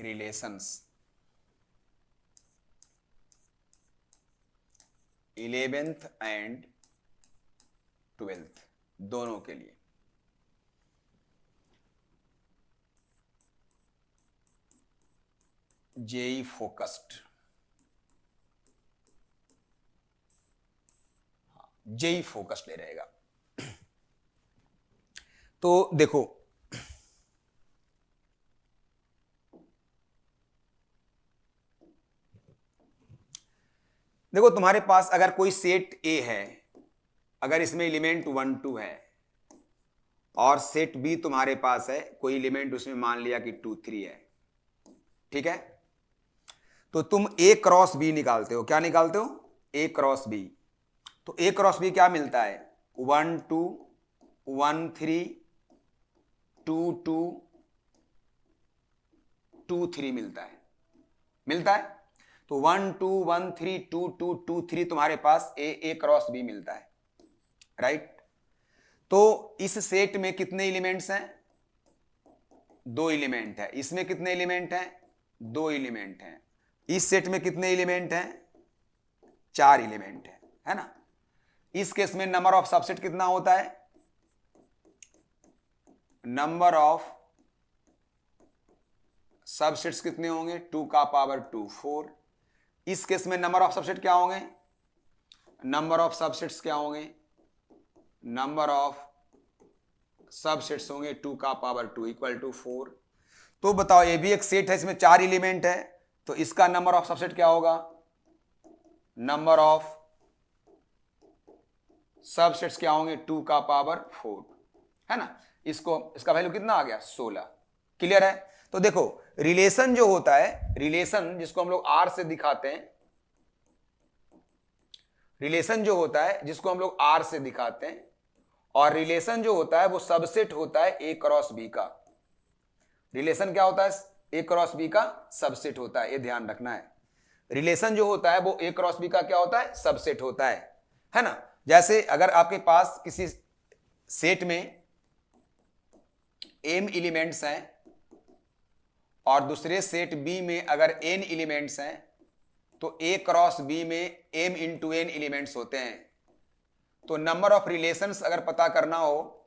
Relations 11th and 12th दोनों के लिए। जेई फोकस्ड, जेई फोकस्ड ले रहेगा। तो देखो तुम्हारे पास अगर कोई सेट ए है, अगर इसमें एलिमेंट 1 2 है, और सेट बी तुम्हारे पास है, कोई एलिमेंट उसमें मान लिया कि 2 3 है, ठीक है, तो तुम ए क्रॉस बी निकालते हो। क्या निकालते हो? ए क्रॉस बी। तो ए क्रॉस बी क्या मिलता है? 1 2 1 3 2 2 2 3 मिलता है। तो 1 2 1 3 2 2 2 3 तुम्हारे पास ए क्रॉस बी मिलता है, राइट। तो इस सेट में कितने एलिमेंट्स हैं? 2 एलिमेंट है। इसमें कितने एलिमेंट हैं? 2 एलिमेंट हैं। इस सेट में कितने एलिमेंट हैं? 4 एलिमेंट है ना। इस केस में नंबर ऑफ सबसेट कितना होता है? नंबर ऑफ सबसेट्स कितने होंगे? 2 का पावर 2 4। इस केस में नंबर ऑफ सबसेट क्या होंगे? नंबर ऑफ सबसेट्स क्या होंगे? नंबर ऑफ सबसेट्स होंगे 2 का पावर 2 इक्वल टू 4। तो बताओ, ये भी एक सेट है, इसमें 4 एलिमेंट है, तो इसका नंबर ऑफ सबसेट क्या होगा? नंबर ऑफ सबसेट्स क्या होंगे? 2 का पावर 4, है ना। इसका वैल्यू कितना आ गया? 16। क्लियर है? तो देखो, रिलेशन जो होता है, रिलेशन जिसको हम लोग आर से दिखाते हैं, रिलेशन जो होता है जिसको हम लोग आर से दिखाते हैं, और रिलेशन जो होता है वो सबसेट होता है ए क्रॉस बी का। रिलेशन क्या होता है? ए क्रॉस बी का सबसेट होता है, ये ध्यान रखना है। रिलेशन जो होता है वो ए क्रॉस बी का क्या होता है? सबसेट होता है ना। जैसे अगर आपके पास किसी सेट में m एलिमेंट्स हैं और दूसरे सेट बी में अगर n एलिमेंट्स हैं, तो a क्रॉस b में m इंटू n एलिमेंट्स होते हैं। तो नंबर ऑफ रिलेशंस अगर पता करना हो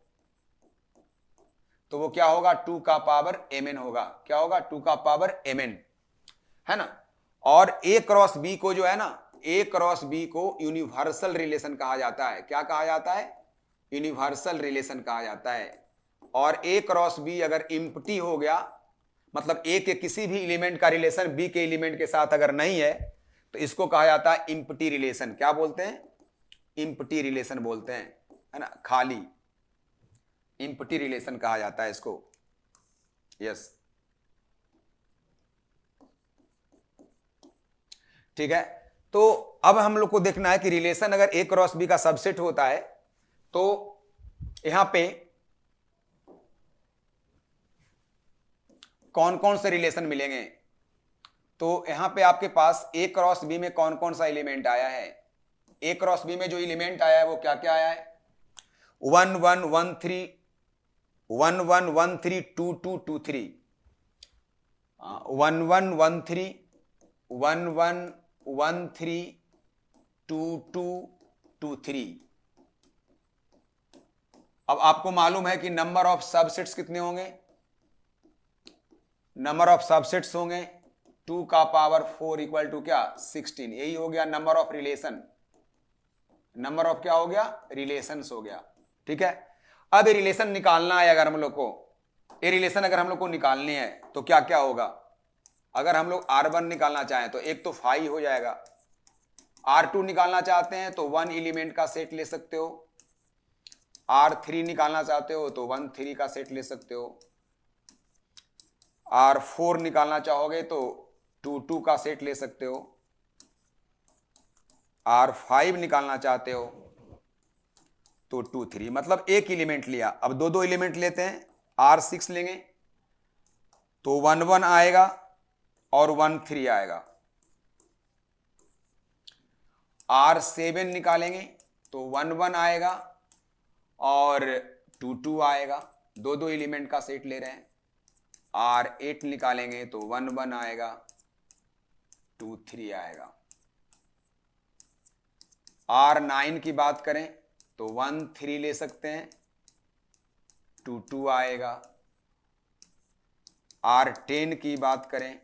तो वो क्या होगा? 2 का पावर mn होगा। क्या होगा? 2 का पावर mn, है ना। और a क्रॉस b को जो है ना, a क्रॉस b को यूनिवर्सल रिलेशन कहा जाता है। क्या कहा जाता है? यूनिवर्सल रिलेशन कहा जाता है। और a क्रॉस b अगर इम्प्टी हो गया, मतलब a के किसी भी एलिमेंट का रिलेशन b के एलिमेंट के साथ अगर नहीं है, तो इसको कहा जाता है इम्प्टी रिलेशन। क्या बोलते हैं? इम्प्टी रिलेशन बोलते हैं, है ना, खाली। इम्प्टी रिलेशन कहा जाता है इसको। यस, ठीक है। तो अब हम लोग को देखना है कि रिलेशन अगर ए क्रॉस बी का सबसेट होता है, तो यहां पे कौन कौन से रिलेशन मिलेंगे। तो यहां पे आपके पास ए क्रॉस बी में कौन कौन सा एलिमेंट आया है? ए क्रॉस बी में जो एलिमेंट आया है वो क्या क्या आया है? 1 1 1 3 1 1 1 3 2 2 2 3, 1 1 1 3 1 1 1 3 2 2 2 3। अब आपको मालूम है कि नंबर ऑफ सबसेट्स कितने होंगे? नंबर ऑफ सबसेट्स होंगे 2 का पावर 4 इक्वल टू क्या? 16। यही हो गया number of relation. Number of क्या हो गया? रिलेशंस हो गया, ठीक है। अब ये रिलेशन निकालना है अगर हम लोग को, ये रिलेशन अगर हम लोग को निकालनी है तो क्या क्या होगा? अगर हम लोग R1 निकालना चाहें तो एक तो 5 हो जाएगा। R2 निकालना चाहते हैं तो 1 एलिमेंट का सेट ले सकते हो। R3 निकालना चाहते हो तो 1 3 का सेट ले सकते हो। R4 निकालना चाहोगे तो 2 2 का सेट ले सकते हो। R5 निकालना चाहते हो तो 2 3, मतलब एक एलिमेंट लिया। अब दो दो एलिमेंट लेते हैं। R6 लेंगे तो 1 1 आएगा और 1 3 आएगा। R7 निकालेंगे तो 1 1 आएगा और 2 2 आएगा। दो दो एलिमेंट का सेट ले रहे हैं। R8 निकालेंगे तो 1 1 आएगा, 2 3 आएगा। R9 की बात करें तो 1 3 ले सकते हैं, 2 2 आएगा। R10 की बात करें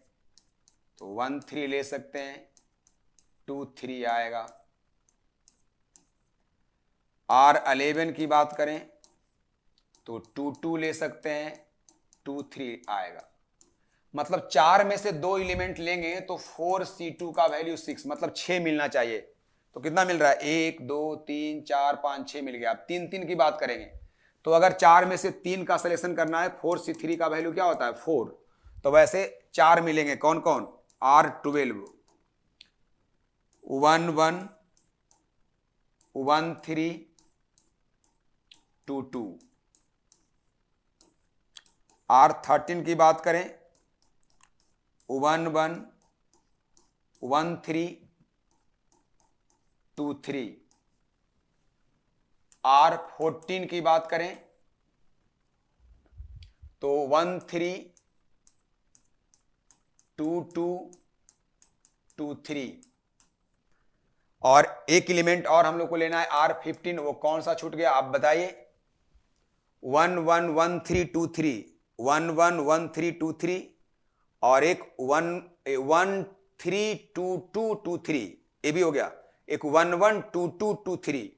तो 1 3 ले सकते हैं, 2 3 आएगा। R11 की बात करें तो 2 2 ले सकते हैं, 2 3 आएगा। मतलब 4 में से 2 एलिमेंट लेंगे तो 4C2 का वैल्यू 6, मतलब 6 मिलना चाहिए। तो कितना मिल रहा है? 1 2 3 4 5 6 मिल गया। अब 3 3 की बात करेंगे तो अगर 4 में से 3 का सिलेक्शन करना है, 4C3 का वैल्यू क्या होता है? 4। तो वैसे 4 मिलेंगे, कौन कौन? R12, 1 1 1 3 2 2। R13 की बात करें 1 1 1 3 2 3। R14 की बात करें तो 1 3 2 2 2 3। और एक एलिमेंट और हम लोग को लेना है R15, वो कौन सा छूट गया आप बताइए? 1 1 1 3 2 3, 1 1 1 3 2 3, और एक 1 1 3 2 2 2 3, ये भी हो गया। एक 1 1 2 2 2 3,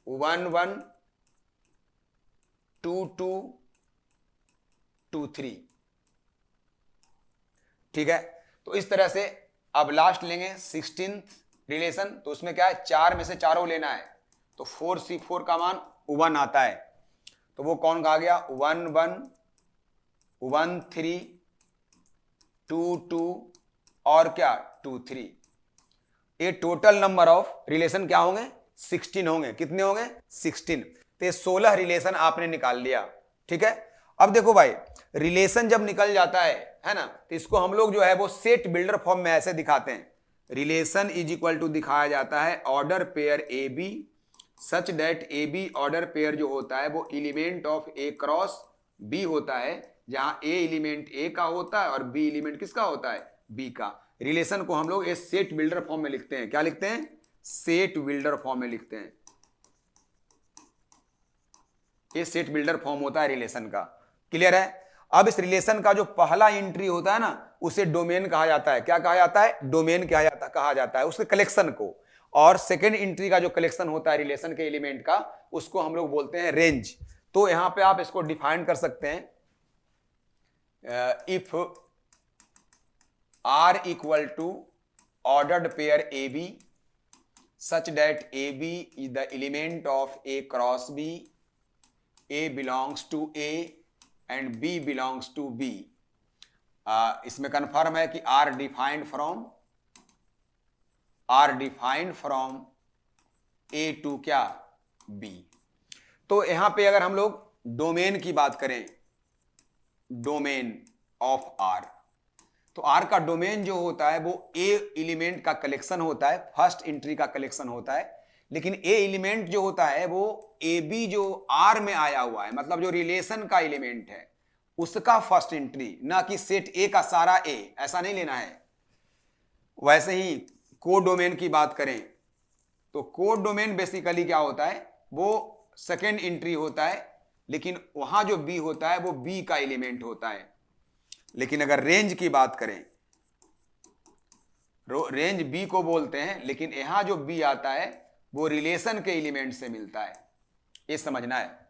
1 1 2 2 2 3। ठीक है, तो इस तरह से अब लास्ट लेंगे 16th रिलेशन। तो उसमें क्या है? 4 में से चारों लेना है, तो 4C4 का मान 1 आता है। तो वो कौन कहा गया? 1 1 1 3 2 2 और क्या 2 3। ये टोटल नंबर ऑफ रिलेशन क्या होंगे? 16 होंगे। कितने होंगे? 16। तो ये 16 रिलेशन आपने निकाल लिया। ठीक है, अब देखो भाई, रिलेशन जब निकल जाता है ना, तो इसको हम लोग जो है वो सेट बिल्डर फॉर्म में ऐसे दिखाते हैं। रिलेशन इज इक्वल टू दिखाया जाता है order pair A B such that A B order pair जो होता है वो element of A cross B होता है, जहां ए एलिमेंट ए का होता है और बी एलिमेंट किसका होता है? बी का। रिलेशन को हम लोग इस सेट बिल्डर फॉर्म में लिखते हैं। क्या लिखते हैं? सेट बिल्डर फॉर्म में लिखते हैं। ये सेट बिल्डर फॉर्म होता है रिलेशन का। क्लियर है? अब इस रिलेशन का जो पहला एंट्री होता है ना, उसे डोमेन कहा जाता है। क्या कहा जाता है? डोमेन कहा जाता है उसके कलेक्शन को। और सेकेंड एंट्री का जो कलेक्शन होता है रिलेशन के एलिमेंट का, उसको हम लोग बोलते हैं रेंज। तो यहां पे आप इसको डिफाइन कर सकते हैं, if R equal to ordered pair A B such that AB is the element of A cross B, A belongs to A and B belongs to B। इसमें कन्फर्म है कि R defined from A to क्या? B। तो यहां पे अगर हम लोग डोमेन की बात करें, डोमेन ऑफ R, तो R का डोमेन जो होता है वो A एलिमेंट का कलेक्शन होता है, फर्स्ट एंट्री का कलेक्शन होता है। लेकिन A एलिमेंट जो होता है वो AB जो R में आया हुआ है, मतलब जो रिलेशन का एलिमेंट है उसका फर्स्ट एंट्री, ना कि सेट A का सारा A, ऐसा नहीं लेना है। वैसे ही कोड डोमेन की बात करें तो कोड डोमेन बेसिकली क्या होता है? वो सेकेंड एंट्री होता है, लेकिन वहां जो B होता है वो B का एलिमेंट होता है। लेकिन अगर रेंज की बात करें, रेंज बी को बोलते हैं, लेकिन यहां जो बी आता है वो रिलेशन के एलिमेंट से मिलता है। ये समझना है।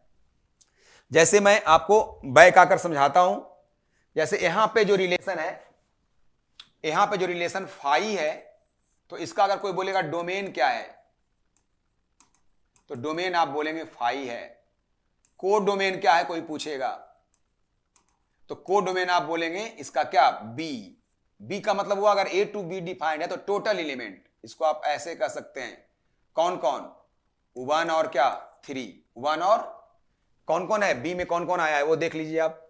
जैसे मैं आपको बैक आकर समझाता हूं। जैसे यहां पे जो रिलेशन है, यहां पे जो रिलेशन फाई है, तो इसका अगर कोई बोलेगा डोमेन क्या है, तो डोमेन आप बोलेंगे फाई है। कोड डोमेन क्या है कोई पूछेगा, तो कोड डोमेन आप बोलेंगे इसका क्या? बी। बी का मतलब हुआ अगर ए टू बी डिफाइंड है तो टोटल एलिमेंट। इसको आप ऐसे कह सकते हैं, कौन कौन? 1 और क्या? 3। 1 और कौन कौन है? बी में कौन कौन आया है वो देख लीजिए आप।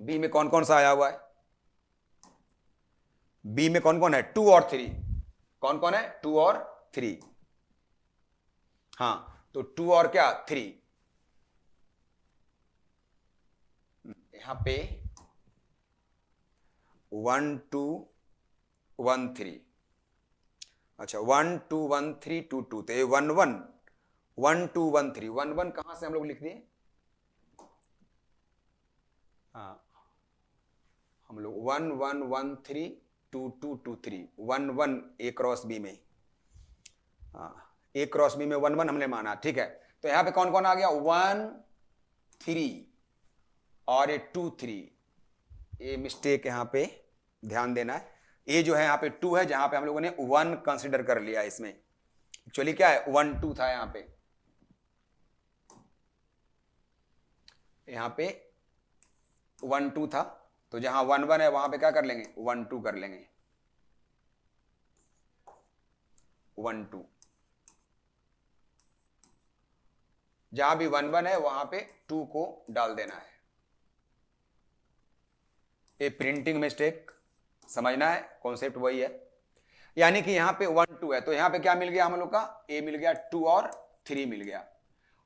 बी में कौन कौन सा आया हुआ है? बी में कौन कौन है? 2 और 3। कौन कौन है? 2 और 3। हाँ, तो 2 और क्या? 3। यहां पे 1 2 1 3, अच्छा 1 2 1 3 2 2, तो ये 1 1 1 2 1 3 1 1 कहां से हम लोग लिख दिए, हाँ हम लोग 1 1 1 3 2 2 2 3 1 1 ए क्रॉस बी में, हाँ ए क्रॉस बी में 1 1 हमने माना, ठीक है। तो यहां पे कौन कौन आ गया, 1 3 और ये 2 3, ये मिस्टेक यहां पे ध्यान देना है, ये जो है यहां पे 2 है, जहां पे हम लोगों ने 1 कंसीडर कर लिया इसमें, एक्चुअली क्या है 1 2 था, यहां पे 1 2 था, तो जहां 1 1 है वहां पे क्या कर लेंगे 1 2 कर लेंगे, 1 2, जहां भी 1 1 है वहां पे 2 को डाल देना है। ये प्रिंटिंग मिस्टेक समझना है, कॉन्सेप्ट वही है, यानी कि यहां पे 1 2 है, तो यहां पे क्या मिल गया हम लोग का, ए मिल गया 2 और 3 मिल गया।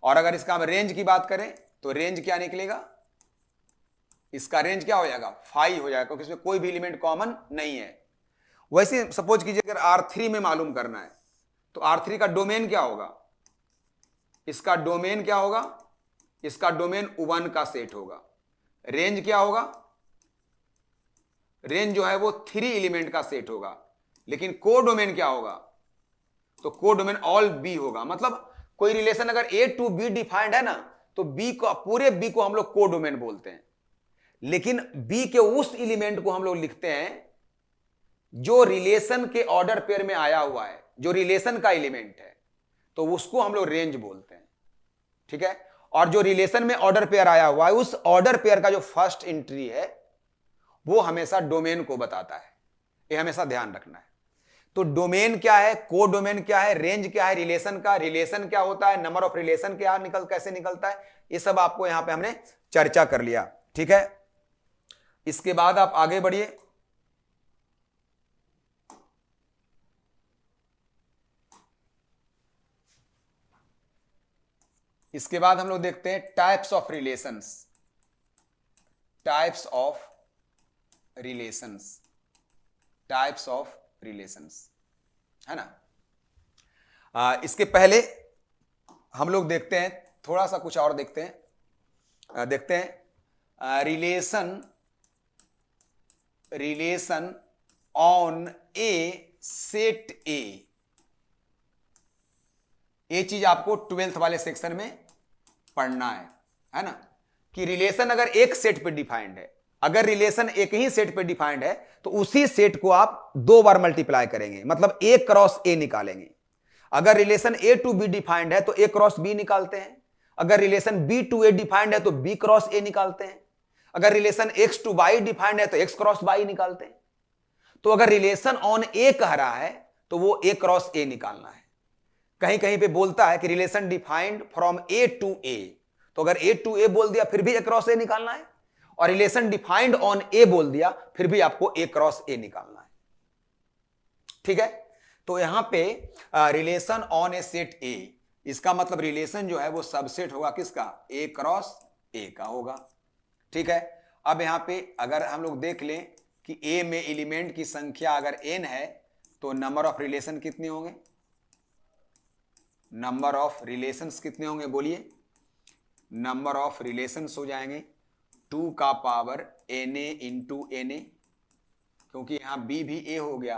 और अगर इसका हम रेंज की बात करें तो रेंज क्या निकलेगा, इसका रेंज क्या हो जाएगा 5 हो जाएगा, क्योंकि इसमें कोई भी एलिमेंट कॉमन नहीं है। वैसे सपोज कीजिए अगर R3 में मालूम करना है तो R3 का डोमेन क्या होगा, इसका डोमेन क्या होगा, इसका डोमेन 1 का सेट होगा। रेंज क्या होगा, रेंज जो है वो 3 एलिमेंट का सेट होगा। लेकिन को डोमेन क्या होगा, तो को डोमेन ऑल बी होगा। मतलब कोई रिलेशन अगर ए टू बी डिफाइंड है ना, तो बी को, पूरे बी को हम लोग को डोमेन बोलते हैं। लेकिन बी के उस एलिमेंट को हम लोग लिखते हैं जो रिलेशन के ऑर्डर पेयर में आया हुआ है, जो रिलेशन का एलिमेंट है, तो उसको हम लोग रेंज बोलते हैं, ठीक है। और जो रिलेशन में ऑर्डर पेयर आया हुआ है, उस ऑर्डर पेयर का जो फर्स्ट एंट्री है वो हमेशा डोमेन को बताता है, ये हमेशा ध्यान रखना है। तो डोमेन क्या है, को डोमेन क्या है, रेंज क्या है, रिलेशन का, रिलेशन क्या होता है, नंबर ऑफ रिलेशन क्या कैसे निकलता है, ये सब आपको यहां पे हमने चर्चा कर लिया, ठीक है। इसके बाद आप आगे बढ़िए, इसके बाद हम लोग देखते हैं types of relations, types of relations, types of relations, है ना। इसके पहले हम लोग देखते हैं थोड़ा सा कुछ और देखते हैं रिलेशन ऑन ए सेट ए। ये चीज आपको 12th वाले सेक्शन में पढ़ना है ना, कि रिलेशन अगर एक सेट पे डिफाइंड है, अगर रिलेशन एक ही सेट पे डिफाइंड है तो उसी सेट को आप 2 बार मल्टीप्लाई करेंगे, मतलब ए क्रॉस ए निकालेंगे। अगर relation A to B defined है तो ए क्रॉस बी निकालते हैं, अगर relation B to A defined है तो बी क्रॉस ए निकालते हैं, अगर relation X to Y defined है तो एक्स क्रॉस वाई निकालते हैं। तो अगर रिलेशन ऑन ए कह रहा है तो वो ए क्रॉस ए निकालना है। कहीं कहीं पे बोलता है कि relation defined from a to a, तो अगर ए टू ए बोल दिया फिर भी ए क्रॉस ए निकालना है, और रिलेशन डिफाइंड ऑन ए बोल दिया फिर भी आपको ए क्रॉस ए निकालना है, ठीक है। तो यहां पे रिलेशन ऑन ए सेट ए, इसका मतलब रिलेशन जो है वो सबसेट होगा किसका, ए क्रॉस ए का होगा, ठीक है। अब यहां पे अगर हम लोग देख लें कि ए में एलिमेंट की संख्या अगर n है तो नंबर ऑफ रिलेशन कितने होंगे, नंबर ऑफ रिलेशंस कितने होंगे बोलिए, नंबर ऑफ रिलेशंस हो जाएंगे 2 का पावर na इंटू na, क्योंकि यहां b भी a हो गया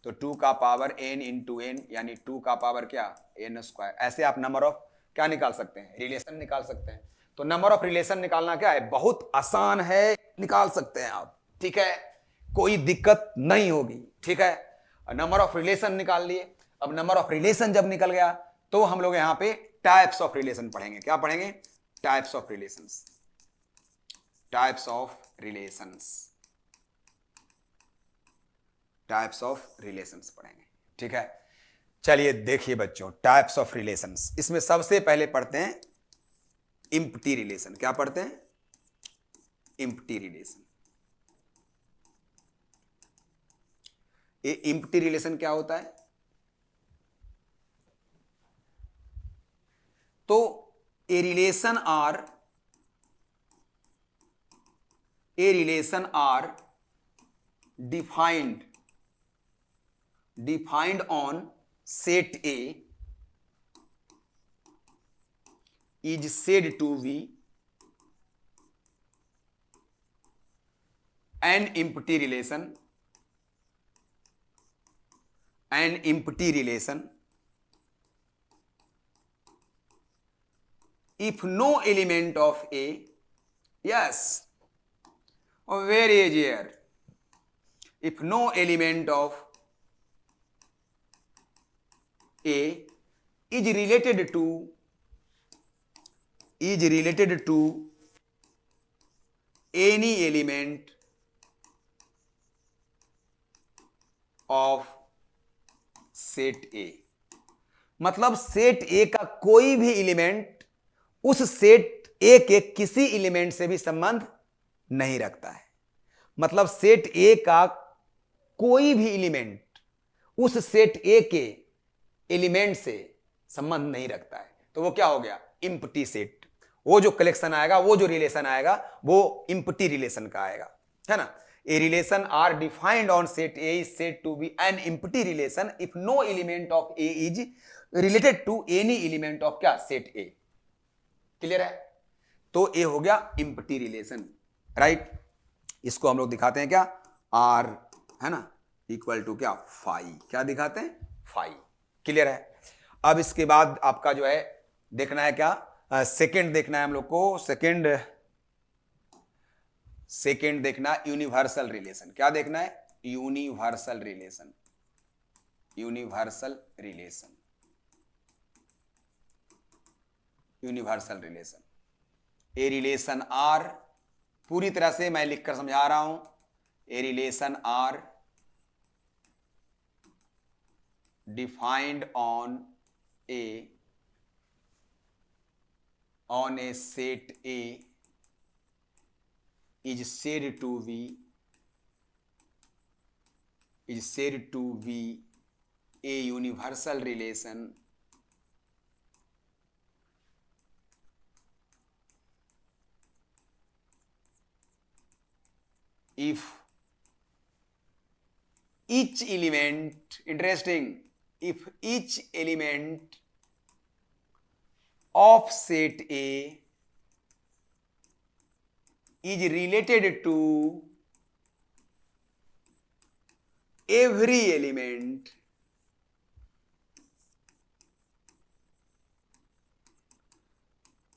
तो 2 का पावर n इंटू n, यानी 2 का पावर क्या n स्क्वायर। ऐसे आप नंबर ऑफ क्या निकाल सकते हैं, रिलेशन निकाल सकते हैं। तो नंबर ऑफ रिलेशन निकालना क्या है, बहुत आसान है, निकाल सकते हैं आप, ठीक है, कोई दिक्कत नहीं होगी, ठीक है। नंबर ऑफ रिलेशन निकाल लिए। अब नंबर ऑफ रिलेशन जब निकल गया तो हम लोग यहां पे टाइप्स ऑफ रिलेशन पढ़ेंगे। क्या पढ़ेंगे, types of relations, types of relations, types of relations पढ़ेंगे, ठीक है। चलिए देखिए बच्चों, टाइप्स ऑफ रिलेशंस, इसमें सबसे पहले पढ़ते हैं इम्प्टी रिलेशन। क्या पढ़ते हैं, इम्प्टी रिलेशन। ये इम्प्टी रिलेशन क्या होता है, तो a relation R a relation R defined on set A is said to be an empty relation if no element of A, yes, very easy here, if no element of A is related to any element of set ए, मतलब set ए का कोई भी element उस set ए के किसी element से भी संबंध नहीं रखता है। मतलब सेट ए का कोई भी एलिमेंट उस सेट ए के एलिमेंट से संबंध नहीं रखता है, तो वो क्या हो गया? Empty set. वो जो कलेक्शन आएगा, वो जो रिलेशन आएगा, वो इम्प्टी रिलेशन का आएगा, है ना। A relation are defined on set A is said to be an empty relation if no element of A is related to any element of क्या? set A। क्लियर है? तो A हो गया empty relation, right. इसको हम लोग दिखाते हैं क्या? R है ना इक्वल टू क्या? फाई। क्या दिखाते हैं? फाई। क्लियर है? अब इसके बाद आपका जो है देखना है क्या? सेकेंड देखना है हम लोग को। सेकेंड देखना यूनिवर्सल रिलेशन। क्या देखना है? Universal relation. A relation R, पूरी तरह से मैं लिखकर समझा रहा हूं। A relation R defined on a set a is said to be a universal relation if each element, interesting, if each element of set A is related to every element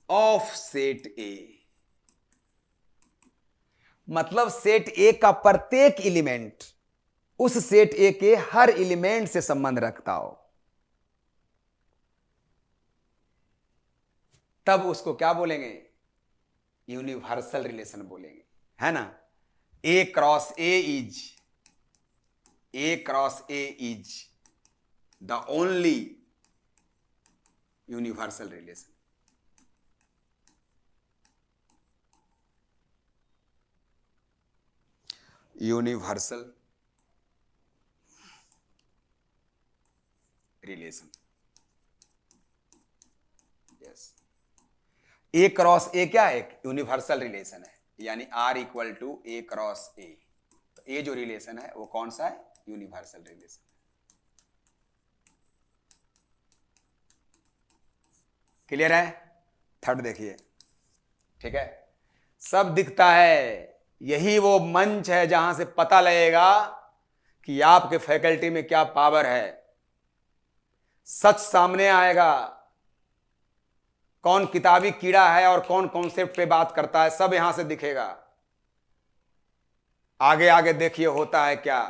of set A। मतलब set ए का प्रत्येक element उस set ए के हर element से संबंध रखता हो, तब उसको क्या बोलेंगे? यूनिवर्सल रिलेशन बोलेंगे, है ना। A cross a is the only universal relation. Universal relation, yes. A cross a क्या है? एक यूनिवर्सल रिलेशन है, यानी R equal to a cross a. तो ए जो रिलेशन है वो कौन सा है? Universal relation. क्लियर है? थर्ड देखिए, ठीक है। सब दिखता है, यही वो मंच है जहां से पता लगेगा कि आपके फैकल्टी में क्या पावर है। सच सामने आएगा, कौन किताबी कीड़ा है और कौन कॉन्सेप्ट पे बात करता है, सब यहां से दिखेगा। आगे आगे देखिए होता है क्या।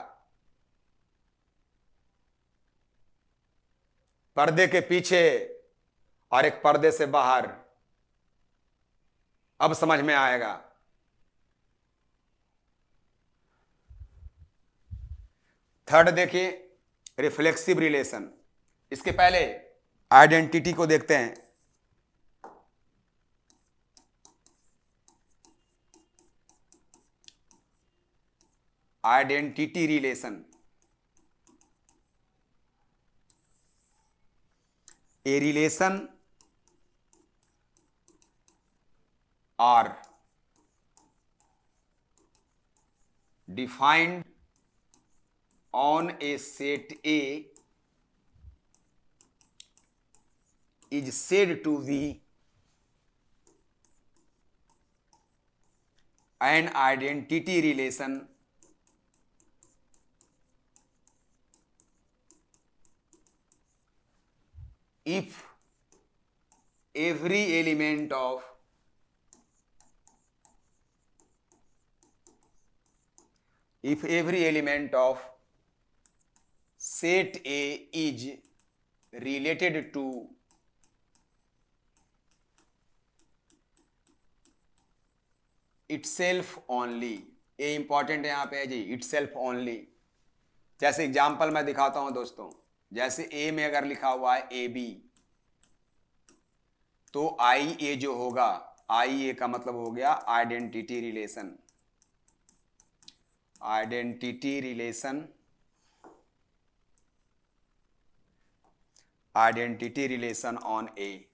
पर्दे के पीछे और एक पर्दे से बाहर, अब समझ में आएगा। थर्ड देखिए, रिफ्लेक्सिव रिलेशन। इसके पहले आइडेंटिटी को देखते हैं। Identity relation, a relation R defined on a set A is said to be an identity relation if every element of set A is related to itself only। ये important है यहां पे है जी, itself only। जैसे example मैं दिखाता हूं दोस्तों, जैसे ए में अगर लिखा हुआ है ए बी, तो आई ए जो होगा, आई ए का मतलब हो गया identity relation. Identity relation on a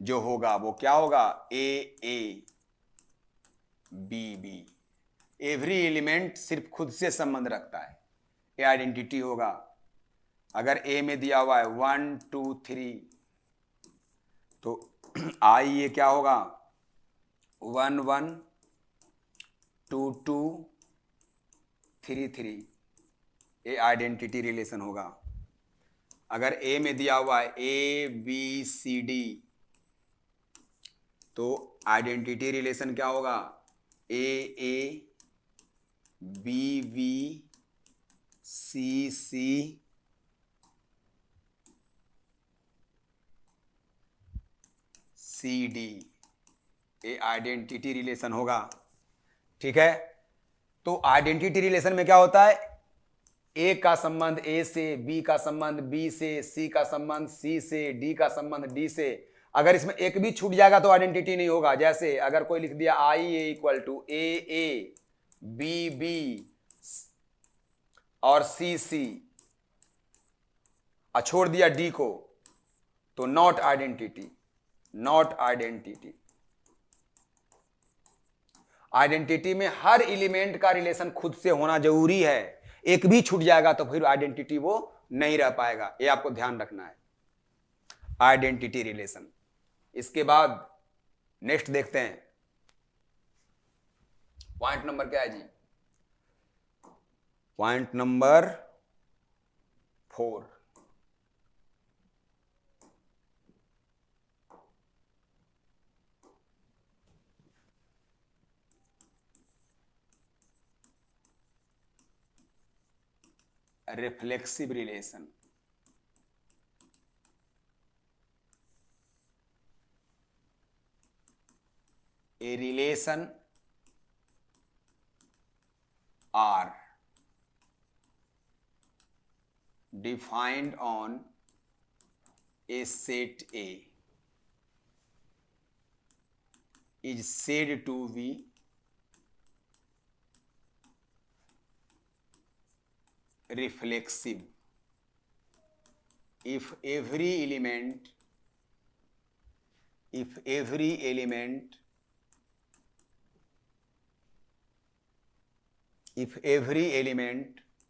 जो होगा वो क्या होगा, ए A B b. Every element सिर्फ खुद से संबंध रखता है, ये आइडेंटिटी होगा। अगर ए में दिया हुआ है 1 2 3, तो आई ये क्या होगा 1 1 2 2 3 3, ये आइडेंटिटी रिलेशन होगा। अगर ए में दिया हुआ है ए बी सी डी, तो आइडेंटिटी रिलेशन क्या होगा, ए A B B C C C D, ये आइडेंटिटी रिलेशन होगा। ठीक है, तो आइडेंटिटी रिलेशन में क्या होता है, ए का संबंध ए से, बी का संबंध बी से, सी का संबंध सी से, डी का संबंध डी से। अगर इसमें एक भी छूट जाएगा तो आइडेंटिटी नहीं होगा। जैसे अगर कोई लिख दिया I A equal to A A B B और सी सी, छोड़ दिया डी को, तो not identity. Not identity. Identity में हर एलिमेंट का रिलेशन खुद से होना जरूरी है। एक भी छूट जाएगा तो फिर आइडेंटिटी वो नहीं रह पाएगा, ये आपको ध्यान रखना है, आइडेंटिटी रिलेशन। इसके बाद नेक्स्ट देखते हैं, पॉइंट नंबर क्या है जी, point number 4। Reflexive relation. A relation R defined on a set A is said to be reflexive if every element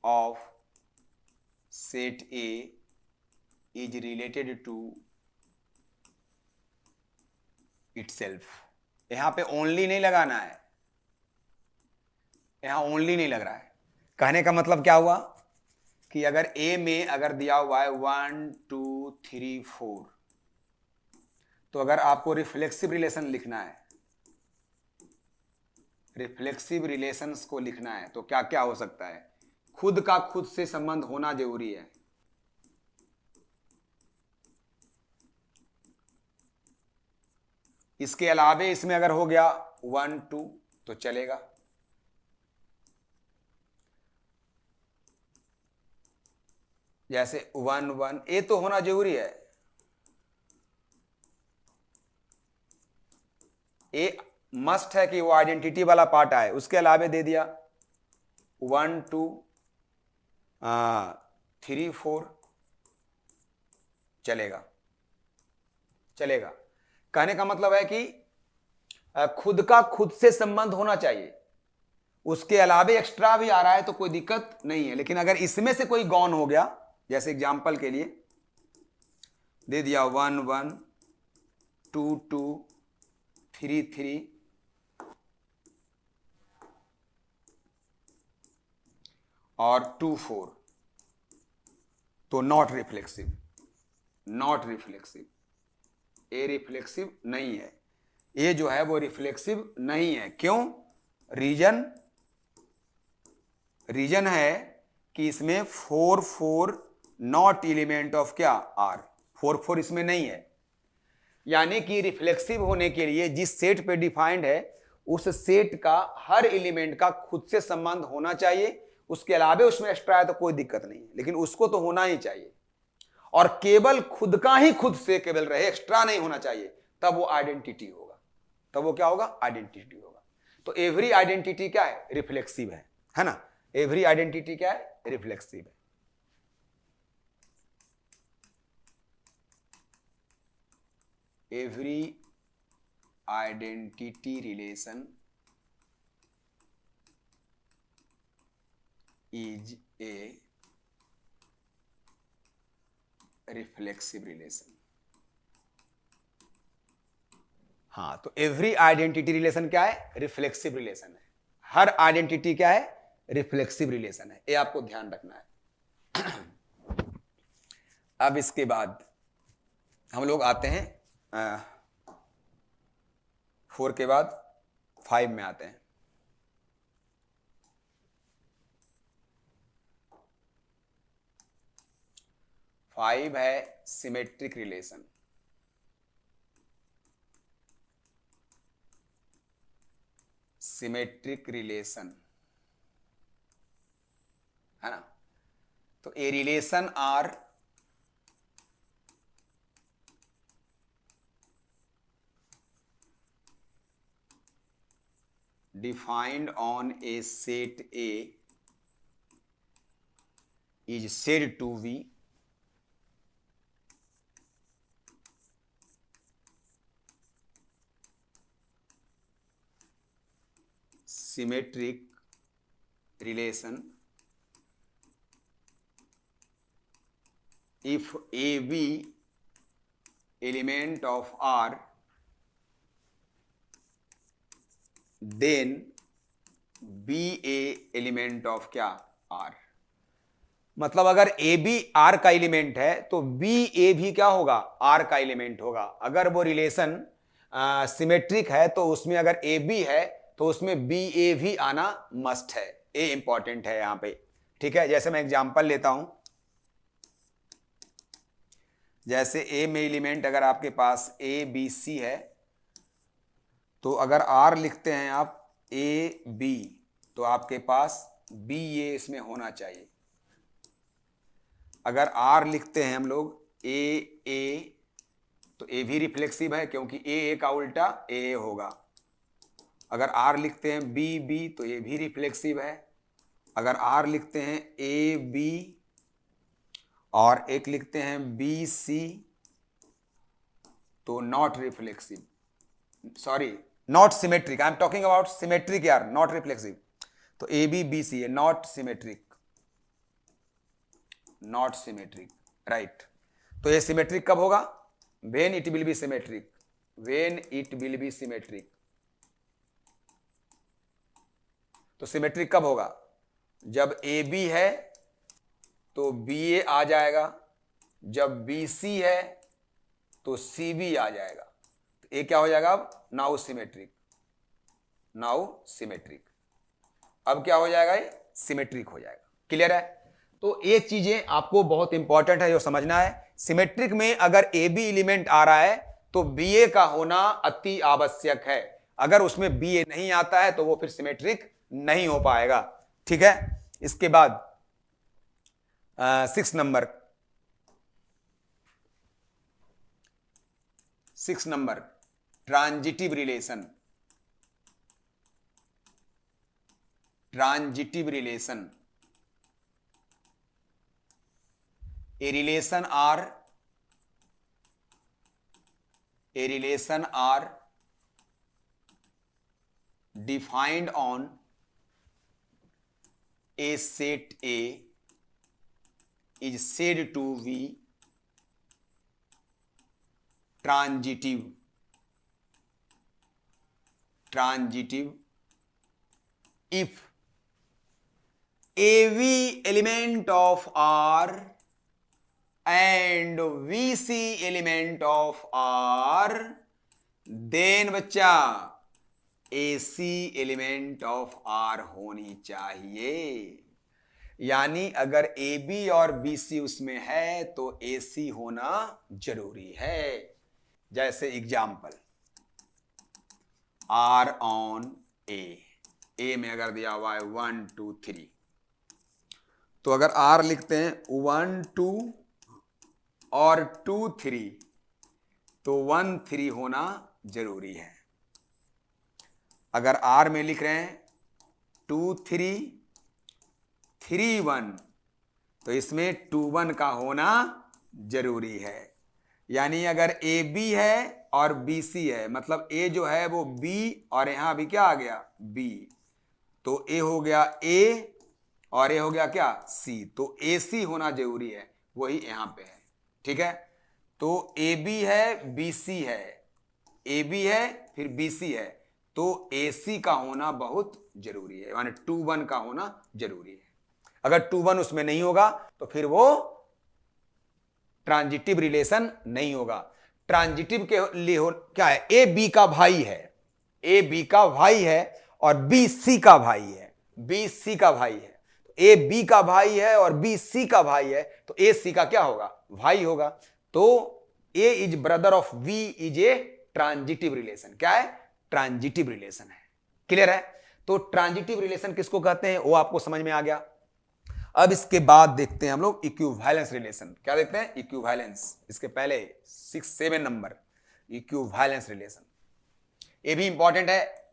of set A is related to itself। यहां पे only नहीं लगाना है, यहां ओनली नहीं लग रहा है। कहने का मतलब क्या हुआ कि अगर ए में अगर दिया हुआ है 1 2 3 4, तो अगर आपको रिफ्लेक्सिव रिलेशन लिखना है, रिफ्लेक्सिव रिलेशंस को लिखना है, तो क्या क्या हो सकता है, खुद का खुद से संबंध होना जरूरी है। इसके अलावे इसमें अगर हो गया 1 2 तो चलेगा। जैसे 1 1, ए तो होना जरूरी है, ए मस्ट है कि वो आइडेंटिटी वाला पार्ट आए। उसके अलावे दे दिया 1 2 3 4, चलेगा। चलेगा कहने का मतलब है कि खुद का खुद से संबंध होना चाहिए। उसके अलावे एक्स्ट्रा भी आ रहा है तो कोई दिक्कत नहीं है। लेकिन अगर इसमें से कोई गॉन हो गया, जैसे एग्जांपल के लिए दे दिया 1 1 2 2 3 3 और 2 4, तो not reflexive, not reflexive, a reflexive नहीं है। ए जो है वो रिफ्लेक्सिव नहीं है। क्यों? रीजन है कि इसमें 4 4 नॉट एलिमेंट ऑफ क्या आर, 4 4 इसमें नहीं है। यानी कि रिफ्लेक्सिव होने के लिए जिस सेट पे डिफाइंड है उस सेट का हर एलिमेंट का खुद से संबंध होना चाहिए। उसके अलावा उसमें एक्स्ट्रा है तो कोई दिक्कत नहीं है, लेकिन उसको तो होना ही चाहिए। और केवल खुद का ही खुद से केवल रहे, एक्स्ट्रा नहीं होना चाहिए, तब वो आइडेंटिटी होगा। तब वो क्या होगा? आइडेंटिटी होगा। तो एवरी आइडेंटिटी क्या है? रिफ्लेक्सिव है ना। एवरी आइडेंटिटी क्या है? रिफ्लेक्सिव है। Every identity relation is a reflexive relation. हाँ, तो एवरी आइडेंटिटी रिलेशन क्या है? रिफ्लेक्सिव रिलेशन है। हर आइडेंटिटी क्या है? रिफ्लेक्सिव रिलेशन है। ये आपको ध्यान रखना है। अब इसके बाद हम लोग आते हैं 4 के बाद 5 में आते हैं। 5 है सिमेट्रिक रिलेशन। सिमेट्रिक रिलेशन है ना। तो a relation R defined on a set A is said to be symmetric relation if AB element of R, then BA element of क्या? R। मतलब अगर ए बी आर का element है तो B ए भी क्या होगा? आर का एलिमेंट होगा। अगर वो रिलेशन सिमेट्रिक है तो उसमें अगर ए बी है तो उसमें बी ए भी आना मस्ट है। ए इंपॉर्टेंट है यहां पे, ठीक है। जैसे मैं एग्जांपल लेता हूं, जैसे ए में एलिमेंट अगर आपके पास ए बी सी है तो अगर आर लिखते हैं आप ए बी तो आपके पास बी ए इसमें होना चाहिए। अगर आर लिखते हैं हम लोग ए ए तो ए भी रिफ्लेक्सिव है क्योंकि ए का उल्टा ए होगा। अगर आर लिखते हैं बी बी तो ये भी रिफ्लेक्सिव है। अगर आर लिखते हैं ए बी और एक लिखते हैं बी सी तो not reflexive, sorry not symmetric, I am talking about symmetric यार, नॉट रिफ्लेक्सिव। तो ए बी बी सी है not symmetric, not symmetric, right. तो ये सिमेट्रिक कब होगा? When it will be symmetric, when it will be symmetric. तो symmetric कब होगा? जब ए बी है तो बी ए आ जाएगा, जब बी सी है तो सी बी आ जाएगा। तो ए क्या हो जाएगा अब? Now symmetric, now symmetric. अब क्या हो जाएगा? ये सिमेट्रिक हो जाएगा। क्लियर है? तो ये चीजें आपको बहुत इंपॉर्टेंट है जो समझना है। सिमेट्रिक में अगर ए बी एलिमेंट आ रहा है तो बी ए का होना अति आवश्यक है। अगर उसमें बी ए नहीं आता है तो वो फिर सिमेट्रिक नहीं हो पाएगा, ठीक है। इसके बाद 6 number, 6 number transitive relation. Transitive relation, a relation are defined on A set A is said to be transitive if AV element of R and VC element of R, then बच्चा AC element of R होनी चाहिए। यानी अगर AB और BC उसमें है तो AC होना जरूरी है। जैसे एग्जाम्पल R on A में अगर दिया हुआ है 1 2 3, तो अगर R लिखते हैं 1 2 और 2 3 तो 1 3 होना जरूरी है। अगर R में लिख रहे हैं 2 3 3 1 तो इसमें 2 1 का होना जरूरी है। यानी अगर AB है और BC है, मतलब A जो है वो B और यहां भी क्या आ गया B, तो A हो गया A और A हो गया क्या C, तो AC होना जरूरी है, वही यहां पे है। ठीक है, तो AB है BC है, AB है फिर BC है, तो AC का होना बहुत जरूरी है, यानी 2 1 का होना जरूरी है। अगर 2 1 उसमें नहीं होगा तो फिर वो ट्रांजिटिव रिलेशन नहीं होगा। ट्रांजिटिव के लिए क्या है, ए बी का भाई है, ए बी का भाई है और बी सी का भाई है, बी सी का भाई है, ए बी का भाई है और बी सी का भाई है, तो ए सी का क्या होगा, भाई होगा। तो A is brother of B is a transitive relation. क्या है, ट्रांजिटिव रिलेशन है। क्लियर है। तो ट्रांजिटिव रिलेशन किसको कहते हैं वो आपको समझ में आ गया। अब इसके बाद देखते हैं हम लोग इक्विवेलेंस रिलेशन। क्या देखते हैं, इक्विवेलेंस। इसके पहले 6 7 नंबर इक्विवेलेंस रिलेशन, ये भी इंपॉर्टेंट है।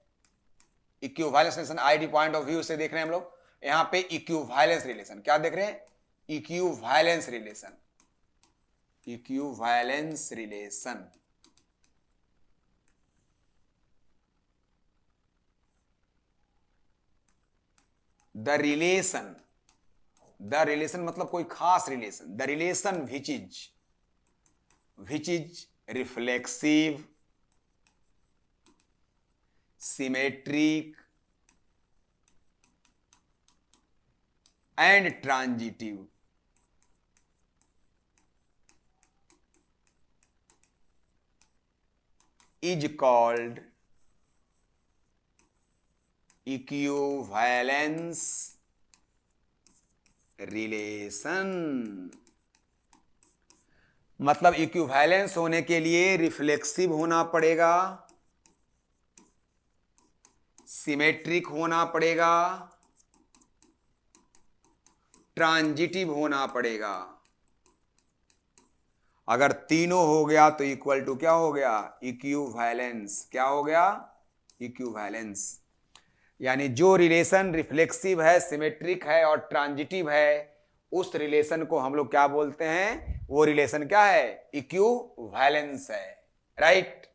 Equivalence relation ID point of view से देख रहे हैं हम लोग। यहां पे इक्विवेलेंस रिलेशन क्या देख रहे हैं, equivalence relation, equivalence relation. The relation मतलब कोई खास relation. The relation which is reflexive, symmetric and transitive is called equivalence relation। मतलब इक्विवेलेंस होने के लिए रिफ्लेक्सिव होना पड़ेगा, सिमेट्रिक होना पड़ेगा, ट्रांजिटिव होना पड़ेगा। अगर तीनों हो गया तो इक्वल टू क्या हो गया, इक्विवेलेंस। क्या हो गया, इक्विवेलेंस। यानी जो रिलेशन रिफ्लेक्सिव है, सिमेट्रिक है और ट्रांजिटिव है, उस रिलेशन को हम लोग क्या बोलते हैं, वो रिलेशन क्या है, इक्विवेलेंस है। राइट।